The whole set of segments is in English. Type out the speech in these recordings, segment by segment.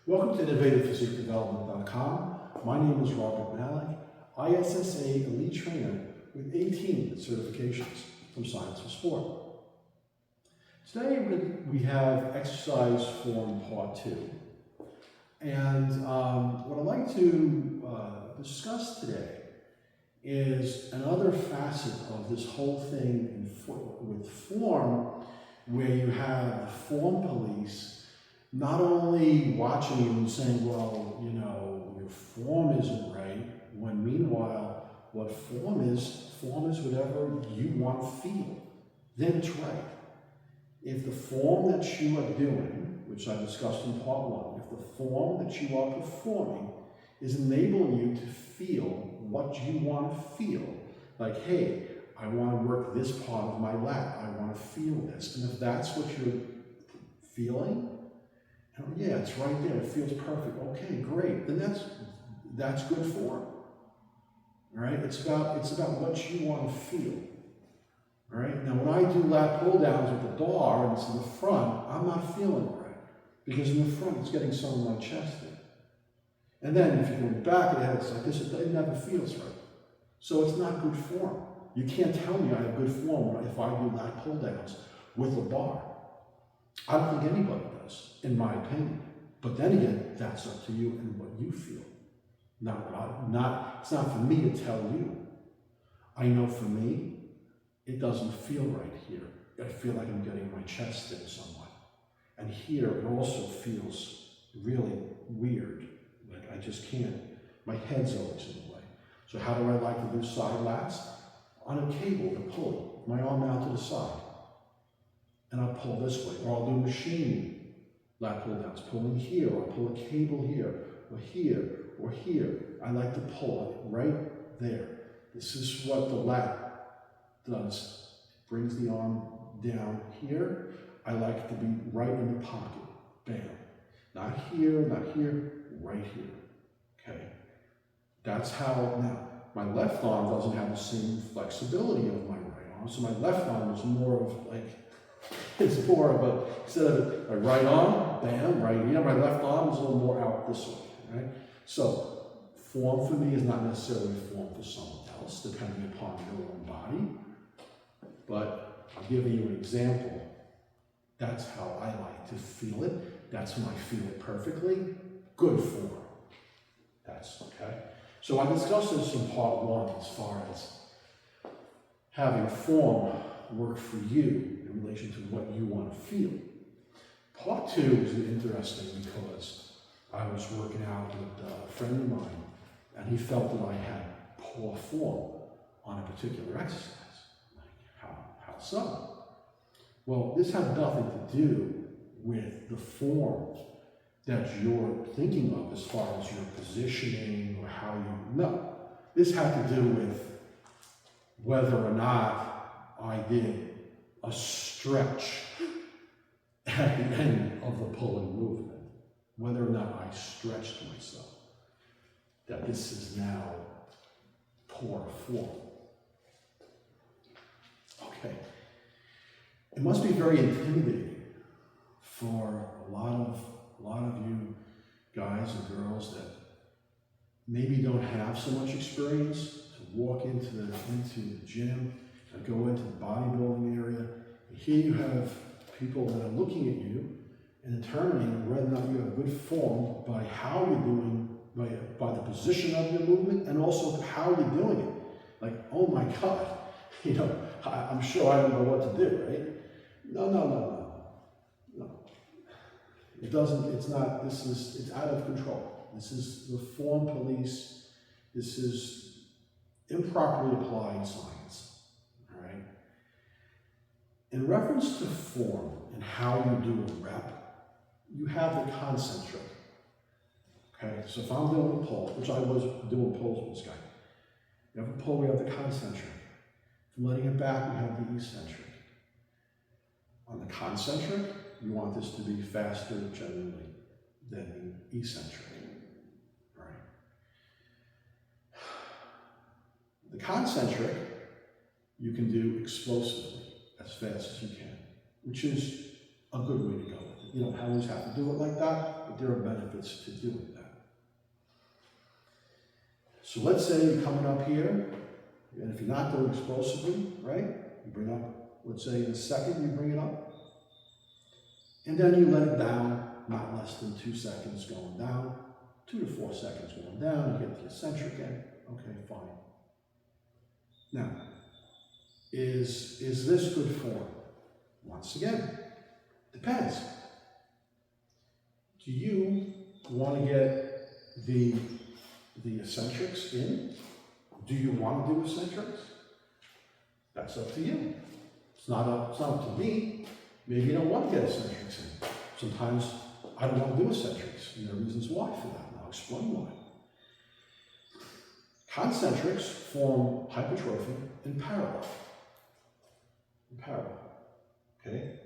Welcome to InnovativePhysiqueDevelopment.com. My name is Robert Malik, ISSA Elite Trainer with 18 certifications from Science for Sport. Today we have exercise form part 2. And what I'd like to discuss today is another facet of this whole thing with form, where you have the form police not only watching you and saying, well, you know, your form isn't right, when meanwhile, what form is whatever you want to feel. Then it's right. If the form that you are doing, which I discussed in part 1, if the form that you are performing is enabling you to feel what you want to feel, like, hey, I want to work this part of my lat, I want to feel this, and if that's what you're feeling, yeah, it's right there, it feels perfect, okay, great, then that's good form. All right, it's about what you want to feel. All right, now when I do lat pull downs with the bar and it's in the front, I'm not feeling it right, because in the front it's getting some of my chest in. And then if you go in the back of the head, it's like this, it never feels right. So it's not good form. You can't tell me I have good form if I do lat pull downs with a bar. I don't think anybody does, in my opinion. But then again, that's up to you and what you feel. It's not for me to tell you. I know for me, it doesn't feel right here. I feel like I'm getting my chest in somewhat. And here, it also feels really weird. Like I just can't. My head's always in the way. So how do I like to do side lats? On a cable, to pull my arm out to the side. And I'll pull this way. Or I'll do machine lat pull downs. Pulling here, or I'll pull a cable here, or here, or here. I like to pull it right there. This is what the lat does. It brings the arm down here. I like it to be right in the pocket. Bam. Not here, right here. Okay. That's how, now, my left arm doesn't have the same flexibility of my right arm. So my left arm is more of like, it's more of a, instead of my right arm, bam, right here, my left arm is a little more out this way, right? So, form for me is not necessarily form for someone else, depending upon your own body. But I'm giving you an example. That's how I like to feel it. That's when I feel it perfectly. Good form. That's okay. So I discussed this in part 1 as far as having form work for you in relation to what you want to feel. Part 2 is interesting because I was working out with a friend of mine and he felt that I had poor form on a particular exercise. Like, how so? Well, this had nothing to do with the form that you're thinking of as far as your positioning or how you, no. This had to do with whether or not I did a stretch at the end of the pulling movement. Whether or not I stretched myself. That this is now poor form. Okay. It must be very intimidating for a lot of you guys and girls that maybe don't have so much experience to walk into the gym and go into the bodybuilding area. And here you have people that are looking at you and determining whether or not you have good form by how you're doing, by the position of your movement and also how you're doing it. Like, oh my God, you know, I'm sure I don't know what to do, right? No. It doesn't, it's not, it's out of control. This is the form police. This is improperly applied science, all right? In reference to form and how you do a rep, you have the concentric, okay? So if I'm doing a pull, which I was doing pulls with this guy, you have a pull, we have the concentric. If I'm letting it back, we have the eccentric. On the concentric, you want this to be faster generally than the eccentric, right? The concentric, you can do explosively as fast as you can, which is a good way to go with it. you don't always have to do it like that, but there are benefits to doing that. So let's say you're coming up here, and if you're not doing explosively, right, you bring up, let's say in a second you bring it up, and then you let it down, not less than 2 seconds going down, 2 to 4 seconds going down, you get the eccentric in, okay, fine. Now, is this good form? Once again, depends. Do you want to get the eccentrics in? Do you want to do eccentrics? That's up to you. It's not up to me. Maybe you don't want to get eccentrics in. Sometimes I don't want to do eccentrics. There are reasons why for that, and I'll explain why. Concentrics form hypertrophy in parallel. Okay?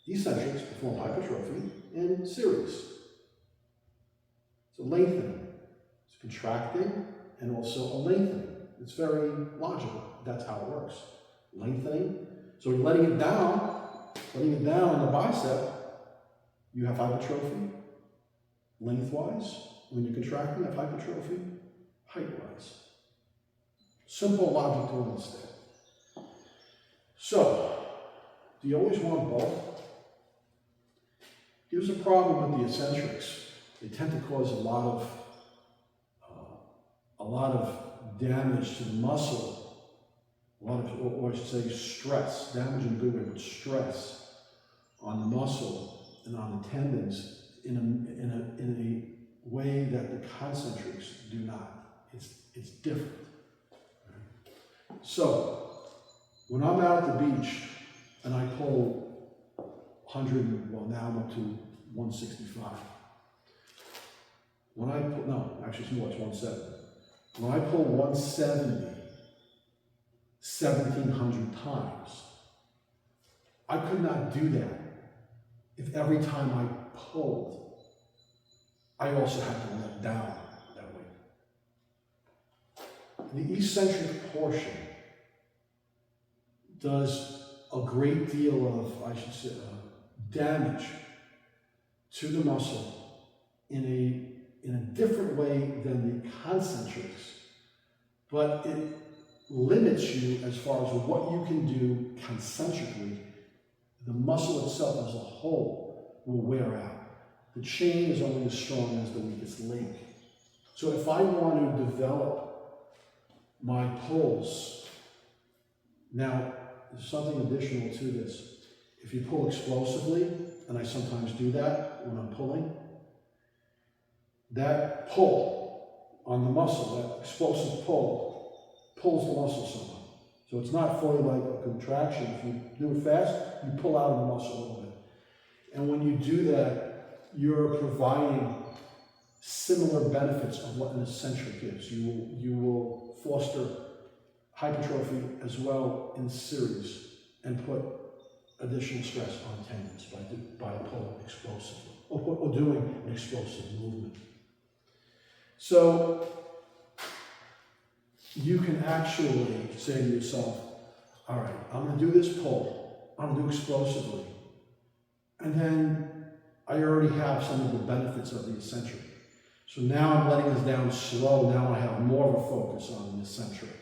Eccentrics perform hypertrophy in series. It's a lengthening. It's contracting and also a lengthening. It's very logical. That's how it works. Lengthening. So you're letting it down in the bicep, you have hypertrophy lengthwise. When you're contracting, you have hypertrophy height-wise. Simple logic to understand. So, do you always want both? Here's a problem with the eccentrics. They tend to cause a lot of damage to the muscle, or I should say stress, damage in a good way, but stress on the muscle and on the tendons in a way that the concentrics do not. It's different. So, when I'm out at the beach and I pull 100, well now I'm up to 165. When I pull, no, actually it's more, it's 170. When I pull 170, 1,700 times, I could not do that if every time I pulled, I also had to let down that weight. The eccentric portion does a great deal of, I should say, damage to the muscle in a different way than the concentrics, but it limits you as far as what you can do concentrically. The muscle itself as a whole will wear out. The chain is only as strong as the weakest link. So if I want to develop my pulls, now there's something additional to this. If you pull explosively, and I sometimes do that when I'm pulling, that pull on the muscle, that explosive pull, pulls the muscle somewhat. So it's not fully like a contraction. If you do it fast, you pull out of the muscle a little bit. And when you do that, you're providing similar benefits of what an eccentric is. You will foster hypertrophy as well in series and put additional stress on tendons by pulling explosively or doing an explosive movement. So you can actually say to yourself, all right, I'm going to do this pull, I'm going to do explosively, and then I already have some of the benefits of the eccentric. So now I'm letting this down slow, now I have more of a focus on the eccentric.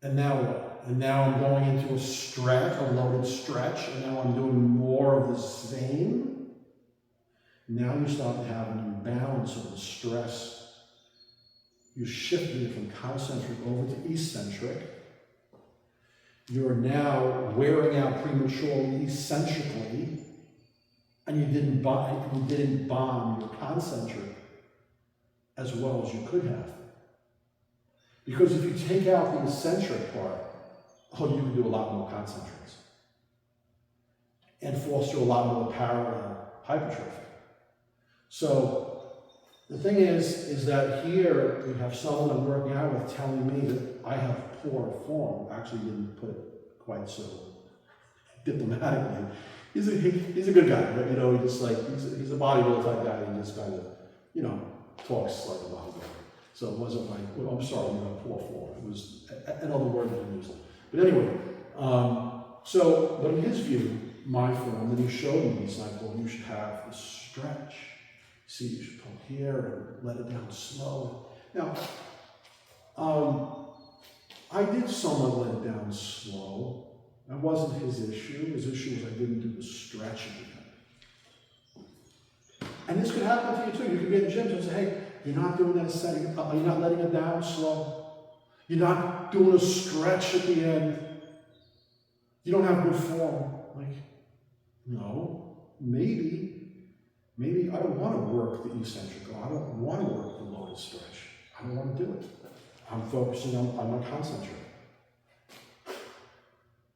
And now what? And now I'm going into a stretch, a loaded stretch, and now I'm doing more of the same. Now you start to have an imbalance of the stress. You're shifting from concentric over to eccentric. You're now wearing out prematurely eccentrically, and you didn't bomb your concentric as well as you could have. Because if you take out the eccentric part, you can do a lot more concentrics and foster a lot more parallel hypertrophy. So the thing is that here we have someone I'm working out with telling me that I have poor form. Actually, didn't put it quite so diplomatically. He's a good guy, but he's a bodybuilder type guy. He just kind of talks like a bodybuilder. So it wasn't like, well, I'm sorry, you have poor form. It was another word that he used. But anyway, but in his view, my form, and he showed me these, and I thought, you should have the stretch. See, you should pull here and let it down slow. Now, I did somewhat let it down slow. That wasn't his issue. His issue was I didn't do the stretch at the end. And this could happen to you too. You could be in the gym and say, hey, you're not doing that setting up. You're not letting it down slow. You're not doing a stretch at the end. You don't have good form. Like, no, maybe I don't want to work the eccentric, or I don't want to work the loaded stretch. I don't want to do it. I'm focusing on my concentric.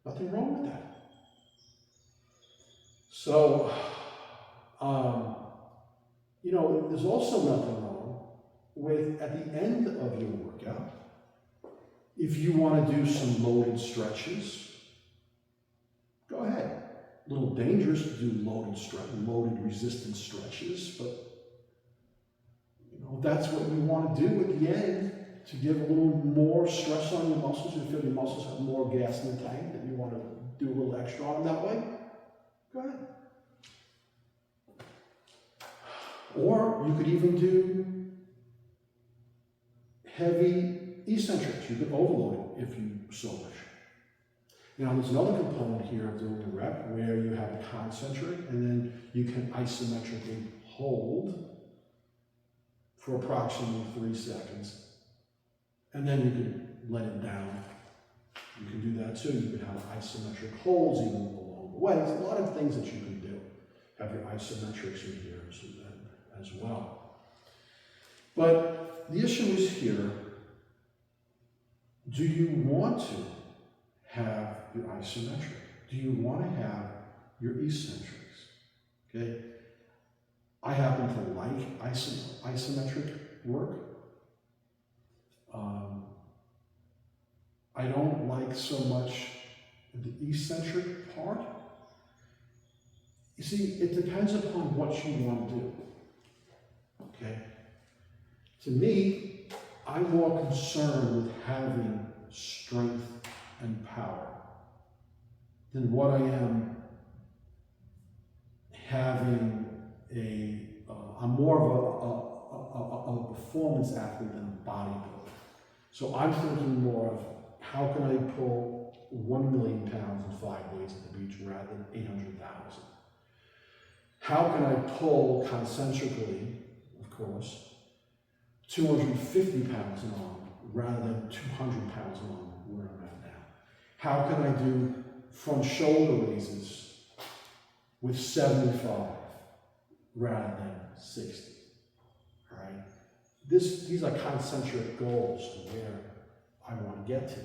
Nothing wrong with that. So, there's also nothing wrong with, at the end of your workout, if you want to do some loaded stretches, go ahead. A little dangerous to do loaded resistance stretches, but that's what you want to do at the end to give a little more stress on your muscles. You feel your muscles have more gas in the tank, and you want to do a little extra on them that way. Go ahead. Or you could even do heavy eccentrics. You could overload it if you so wish. Now, there's another component here of doing a rep where you have a concentric, and then you can isometrically hold for approximately 3 seconds. And then you can let it down. You can do that too. You can have isometric holds even along the way. There's a lot of things that you can do. Have your isometrics in here as well. But the issue is here, do you want to have your isometric? Do you want to have your eccentrics? Okay? I happen to like isometric work. I don't like so much the eccentric part. You see, it depends upon what you want to do. Okay? To me, I'm more concerned with having strength and power than what I am having I'm more of a performance athlete than a bodybuilder. So I'm thinking more of how can I pull 1 million pounds in 5 days at the beach rather than 800,000? How can I pull concentrically, of course, 250 pounds an arm rather than 200 pounds an arm where I'm at now? How can I do front shoulder raises with 75 rather than 60? All right? These are concentric goals to where I want to get to.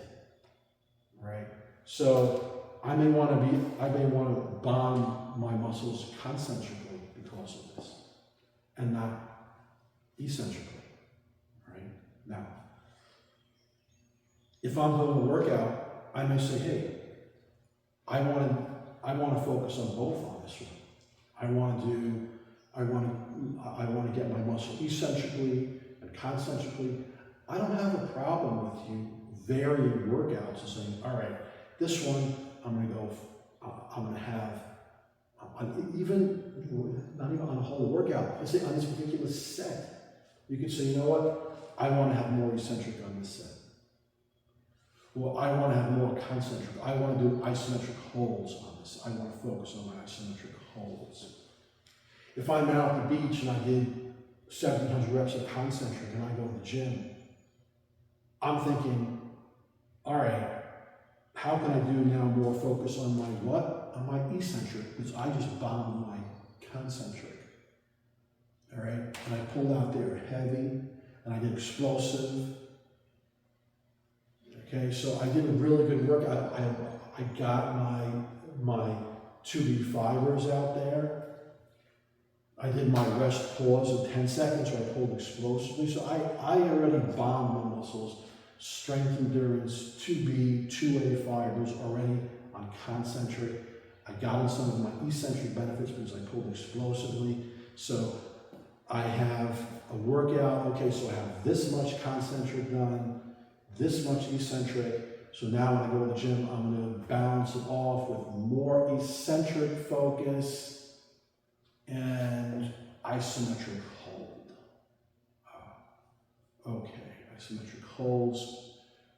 Right? So I may want to bond my muscles concentrically because of this, and not eccentrically. Right? Now, if I'm doing a workout, I may say, hey, I want to focus on both on this one. I want to get my muscle eccentrically and concentrically. I don't have a problem with you varying workouts and saying, all right, this one I'm going to have, not even on a whole workout, let's say on this particular set, you could say, you know what, I want to have more eccentric on this set. Well, I want to have more concentric. I want to do isometric holds on this. I want to focus on my isometric holds. If I'm out at the beach and I did 1,700 reps of concentric and I go to the gym, I'm thinking, all right, how can I do now more focus on my what? On my eccentric, because I just bombed my concentric. All right, and I pulled out there heavy, and I did explosive. Okay, so I did a really good work. I got my 2B fibers out there. I did my rest pause of 10 seconds, where I pulled explosively. So I already bombed my muscles. Strength endurance, 2B, 2A fibers already on concentric. I got in some of my eccentric benefits because I pulled explosively. So I have a workout, okay, so I have this much concentric done, this much eccentric. So now when I go to the gym, I'm going to balance it off with more eccentric focus and isometric hold. Okay, isometric holds,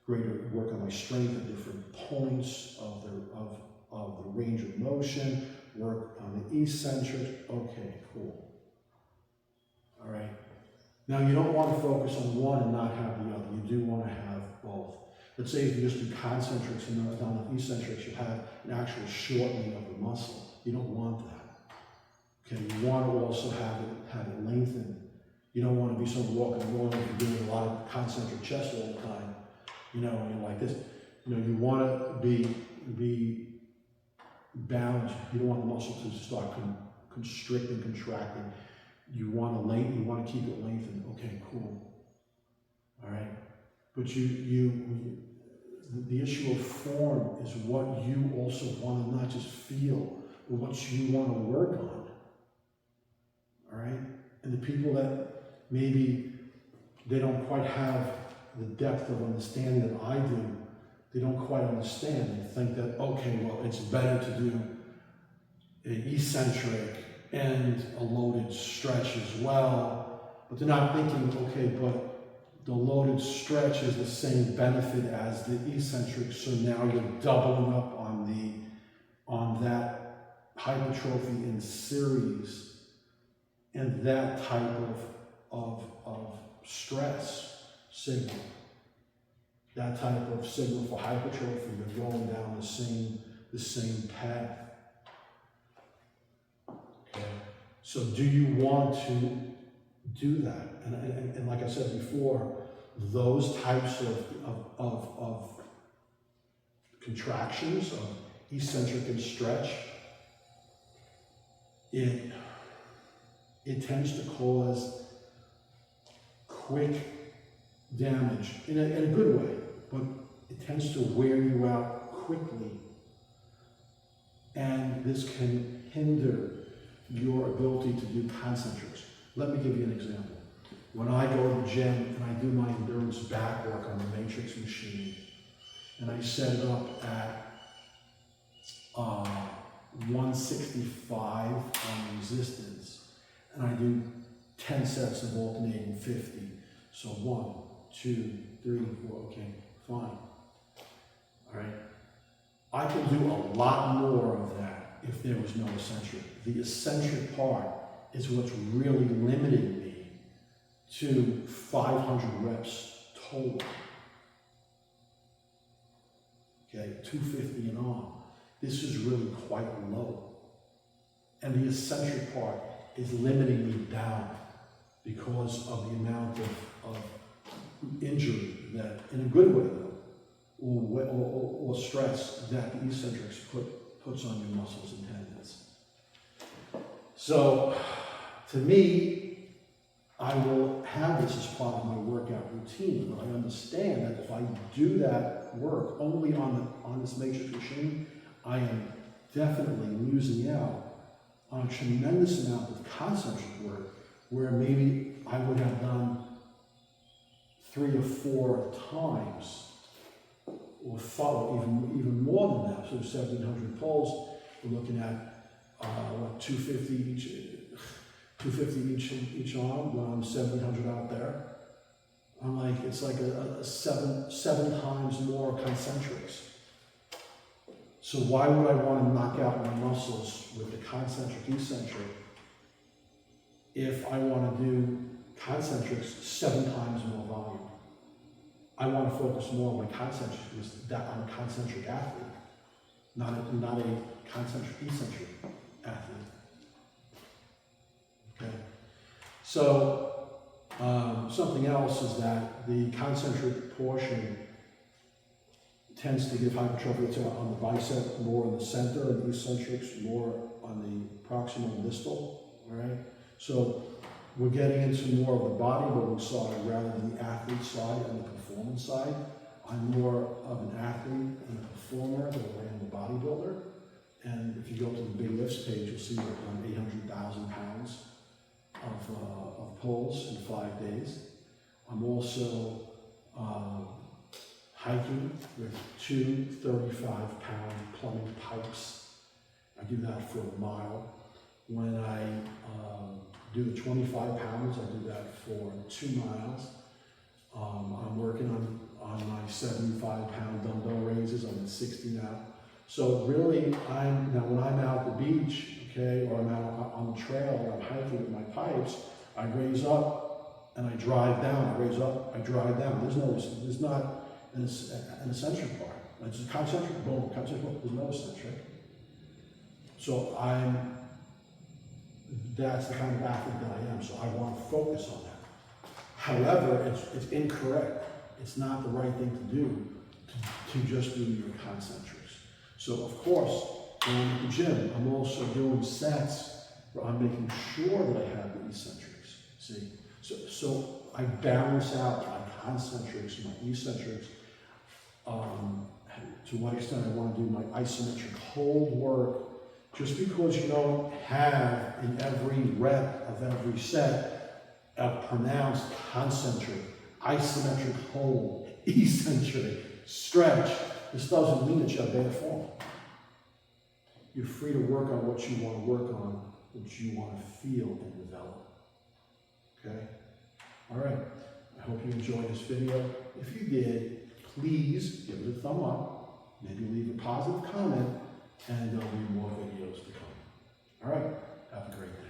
greater work on my strength at different points of the range of motion, work on the eccentric. Okay, cool. All right. Now you don't want to focus on one and not have the other. You do want to have both. Let's say if you just do concentrics and not down the eccentrics, you have an actual shortening of the muscle. You don't want that. Okay, you want to also have it lengthen. You don't want to be someone walking along and doing a lot of concentric chest all the time. You know, and you're like this. You know, you want to be balanced. You don't want the muscle to start constricting, contracting. You want to lengthen. You want to keep it lengthened. Okay, cool. All right. But the issue of form is what you also want to not just feel, but what you want to work on. All right? And the people that maybe they don't quite have the depth of understanding that I do, they don't quite understand. They think that, okay, well, it's better to do an eccentric and a loaded stretch as well. But they're not thinking, okay, but the loaded stretch has the same benefit as the eccentric, so now you're doubling up on that hypertrophy in series and that type of stress signal. That type of signal for hypertrophy, you're going down the same path. Okay. So do you want to do that? And like I said before, those types of contractions, of eccentric and stretch, it tends to cause quick damage in a good way, but it tends to wear you out quickly. And this can hinder your ability to do concentrics. Let me give you an example. When I go to the gym and I do my endurance back work on the matrix machine, and I set it up at 165 on resistance, and I do 10 sets of alternating 50. So 1, 2, 3, 4, okay, fine. All right. I can do a lot more of that if there was no eccentric. The eccentric part is what's really limiting me to 500 reps total. Okay, 250 and on. This is really quite low. And the eccentric part is limiting me down because of the amount of injury that, in a good way though, or stress that the eccentrics puts on your muscles and tendons. So, to me, I will have this as part of my workout routine, but I understand that if I do that work only on this matrix machine, I am definitely losing out on a tremendous amount of concentric work where maybe I would have done 3 or 4 times, or 5, even more than that. So 1,700 pulls, we're looking at 250 each arm, when I'm 1,700 out there. I'm like, it's like a seven times more concentrics. So why would I want to knock out my muscles with the concentric eccentric if I want to do concentrics 7 times more volume? I want to focus more on my concentric because I'm a concentric athlete, not a concentric eccentric athlete. Okay. So something else is that the concentric portion tends to give hypertrophy on the bicep more in the center, and the eccentrics more on the proximal and distal. All right. So we're getting into more of the bodybuilding side rather than the athlete side and the performance side. I'm more of an athlete and a performer than I am a bodybuilder. And if you go to the big lifts page, you'll see that I'm 800,000 pounds of pulls in 5 days. I'm also hiking with two 35-pound plumbing pipes. I do that for a mile. When I do the 25 pounders, I do that for 2 miles. I'm working on my 75-pound dumbbell raises. I'm at 60 now. So really, now when I'm out at the beach, okay, or I'm out on the trail and I'm hiking with my pipes, I raise up and I drive down. I raise up, I drive down. There's not an eccentric part. It's a concentric, boom, concentric, boom. There's no eccentric. So that's the kind of athlete that I am. So I want to focus on that. However, it's incorrect. It's not the right thing to do to just do your concentrics. So of course, when I'm at the gym, I'm also doing sets where I'm making sure that I have the eccentrics. See, so I balance out my concentrics and my eccentrics. To what extent I want to do my isometric hold work. Just because you don't have in every rep of every set a pronounced concentric, isometric hold, eccentric, stretch, this doesn't mean that you have bad form. You're free to work on what you want to work on, what you want to feel and develop. Okay? All right. I hope you enjoyed this video. If you did, please give it a thumb up. Maybe leave a positive comment, and there'll be more videos to come. All right. Have a great day.